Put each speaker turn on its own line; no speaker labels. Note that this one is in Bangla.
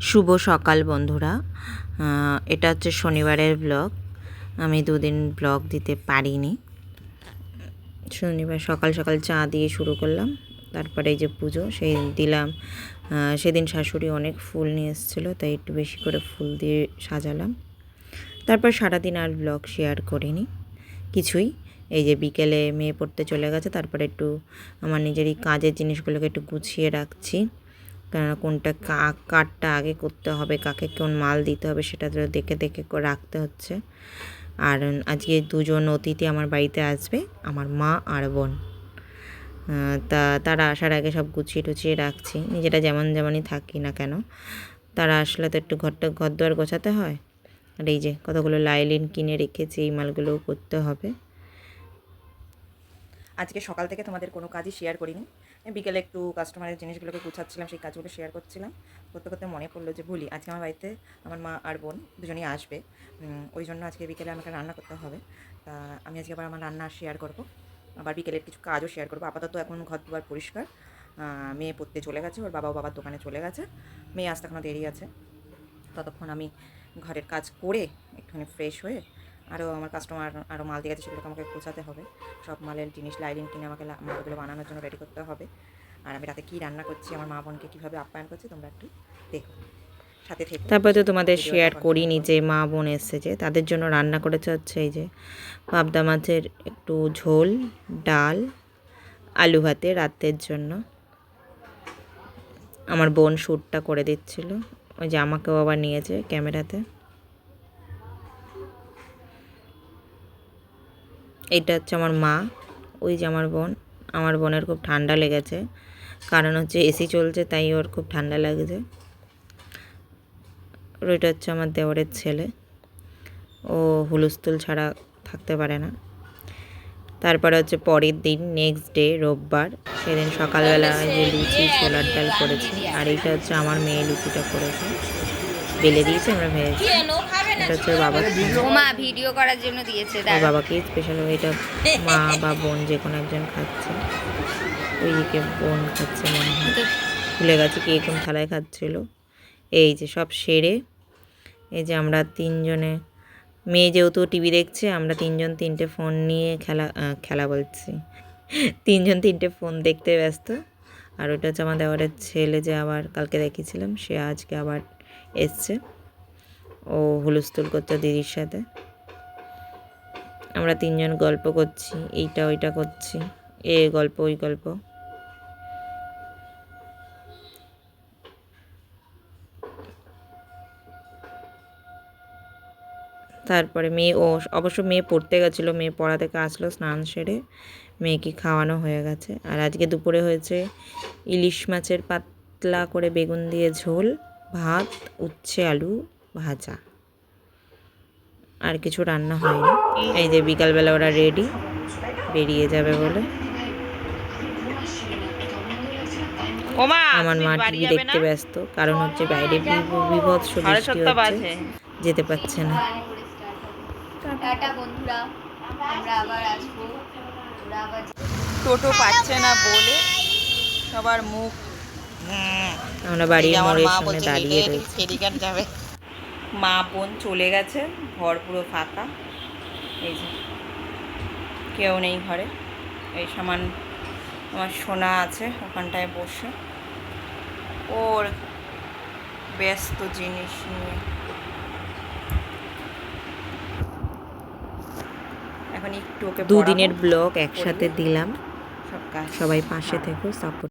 শুভ সকাল বন্ধুরা। এটা হচ্ছে শনিবারের ব্লগ। আমি দুদিন ব্লগ দিতে পারিনি। শনিবার সকাল সকাল চা দিয়ে শুরু করলাম, তারপরে এই যে পুজো সেই দিলাম। সেদিন শাশুড়ি অনেক ফুল নিয়ে এসেছিলো, তাই একটু বেশি করে ফুল দিয়ে সাজালাম। তারপর সারাদিন আর ব্লগ শেয়ার করিনি কিছুই। এই যে বিকেলে মেয়ে পড়তে চলে গেছে, তারপরে একটু আমার নিজেরই কাজের জিনিসগুলোকে একটু গুছিয়ে রাখছি। কেননা কোনটা কারটা আগে করতে হবে, কাকে কোন মাল দিতে হবে সেটা তো দেখে দেখে রাখতে হচ্ছে। আর আজকে দুজন অতিথি আমার বাড়িতে আসবে, আমার মা আর বোন। তারা আসার আগে সব গুছিয়ে টুছিয়ে রাখছি, নিজেরা যেমনই থাকি না কেন। তারা আসলে তো একটু ঘর দুয়ার গোছাতে হয়। আর এই যে কতগুলো লাইলিন কিনে রেখেছি, এই মালগুলোও করতে হবে।
আজকে সকাল থেকে তোমাদের কোনো কাজই শেয়ার করিনি। বিকেলে একটু কাস্টমারের জিনিসগুলোকে গুছাচ্ছিলাম, সেই কাজগুলো শেয়ার করছিলাম। করতে করতে মনে পড়লো যে ভুলি, আজকে আমার বাড়িতে আমার মা আর বোন দুজনেই আসবে। ওই জন্য আজকে বিকেলে আমাকে রান্না করতে হবে। তা আমি আজকে আবার আমার রান্না শেয়ার করব, আবার বিকেলের কিছু কাজও শেয়ার করবো। আপাতত এখন ঘর দুয়ার পরিষ্কার। মেয়ে পড়তে চলে গেছে, ওর বাবার দোকানে চলে গেছে। মেয়ে আসতে এখনও দেরি আছে। ততক্ষণ আমি ঘরের কাজ করে একটুখানি ফ্রেশ হয়ে আমার কাস্টমার আরও মাল দিয়ে গেছে, সেগুলোকে আমাকে গোছাতে হবে। সব মালের জিনিস লাইলিন কিনে আমাকে মালগুলো বানানোর জন্য রেডি করতে হবে। আর আমি রাতে কী রান্না করছি, আমার মা বোনকে কীভাবে আপ্যায়ন করছি, তোমরা একটু দেখো, সাথে থেকে।
তারপরে তো তোমাদের শেয়ার করিনি যে মা বোন এসেছে, তাদের জন্য রান্না করেছে হচ্ছে এই যে পাবদা মাছের একটু ঝোল, ডাল, আলু ভাতে রাতের জন্য। আমার বোন শ্যুটটা করে দিচ্ছিল, ওই যে আমাকেও আবার নিয়েছে ক্যামেরাতে। এইটা হচ্ছে আমার মা, ওই যে আমার বোন। আমার বোনের খুব ঠান্ডা লেগেছে, কারণ হচ্ছে এসি চলছে, তাই ওর খুব ঠান্ডা লাগছে। আর ওইটা হচ্ছে আমার দেওরের ছেলে, ও হুলস্থুল ছাড়া থাকতে পারে না। তারপরে হচ্ছে পরের দিন নেক্সট ডে রোববার, সেদিন সকালবেলা যে লুচি ছোলার ডাল করেছি। আর এইটা হচ্ছে আমার মেয়ে লুচিটা করেছে, বেলে দিয়েছে, আমরা ভেজেছি। এটা হচ্ছে বাবা
ভিডিও করার জন্য দিয়েছে,
বাবাকে স্পেশাল। এটা মা বা বোন যে কোনো একজন খাচ্ছে। ওইদিকে বোন খাচ্ছে মনে হয়, ভুলে গেছে কে কোন থালায় খাচ্ছিল। এই যে সব সেরে, এই যে আমরা তিনজনে, মেয়ে যেহেতু টিভি দেখছে, আমরা তিনজন তিনটে ফোন নিয়ে খেলা বলছি, তিনজন তিনটে ফোন দেখতে ব্যস্ত। আর ওটা হচ্ছে আমার দেওয়ারের ছেলে, যে আবার কালকে দেখেছিলাম, সে আজকে আবার এসছে। ও হুলস্থুল করছে দিদির সাথে। আমরা তিনজন গল্প করছি, এইটা ওইটা করছি, এ গল্প ওই গল্প। তারপরে অবশ্য মেয়ে পড়তে গেছিলো, মেয়ে পড়া থেকে আসলো, স্নান সেরে মেয়েকে খাওয়ানো হয়ে গেছে। আর আজকে দুপুরে হয়েছে ইলিশ মাছের পাতলা করে বেগুন দিয়ে ঝোল, ভাত, উচ্ছে আলু ভাজা। আর কিছু রান্না হয়নি। এই যে বিকালবেলা ওরা রেডি, বেরিয়ে যাবে বলে। আমার মা টিভি দেখতে ব্যস্ত, কারণ হচ্ছে বাইরে বিভৎস বৃষ্টি হচ্ছে, যেতে পারছে না।
টোটো পাচ্ছে না বলে সবার মুখ,
আমরা বাড়ির মোড়ের সামনে দাঁড়িয়ে রয়েছি।
যাবে। মা বোন চলে গেছে, ঘর পুরো ফাঁকা। এই যে কেউ নেই ঘরে। এই সামান আমার সোনা আছে ওখানটায় বসে, ওর ব্যস্ত জিনিস নিয়ে। এখন একটু ওকে
দুদিনের ব্লগ একসাথে দিলাম।
সব কাজ
সবাই পাশে থেকো, সাপোর্ট